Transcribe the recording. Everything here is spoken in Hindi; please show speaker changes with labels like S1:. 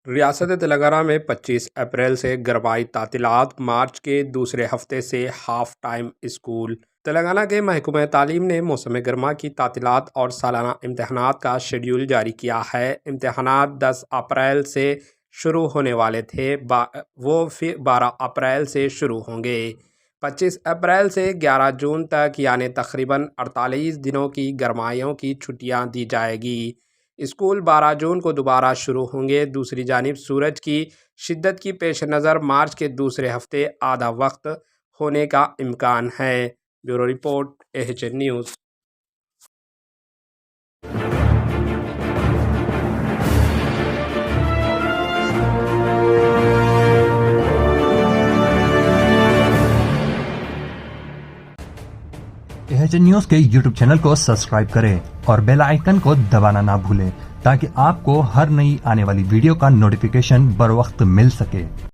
S1: रियासत तेलंगाना में 25 अप्रैल से गरमाई तातीलात, मार्च के दूसरे हफ्ते से हाफ टाइम स्कूल। तेलंगाना के महकमा तालीम ने मौसम गर्मा की तातीलात और सालाना इम्तहानात का शेड्यूल जारी किया है। इम्तहानात 10 अप्रैल से शुरू होने वाले थे, वो फिर 12 अप्रैल से शुरू होंगे। 25 अप्रैल से 11 जून तक यानी तकरीबन 48 दिनों की गरमाइयों की छुट्टियां दी जाएगी। स्कूल 12 जून को दोबारा शुरू होंगे। दूसरी जानिब सूरज की शिद्दत की पेश नज़र मार्च के दूसरे हफ्ते आधा वक्त होने का इम्कान है। Bureau report, AHN news.
S2: AHN news के YouTube चैनल को सब्सक्राइब करें और बेल आइकन को दबाना ना भूलें ताकि आपको हर नई आने वाली वीडियो का नोटिफिकेशन बर वक्त मिल सके।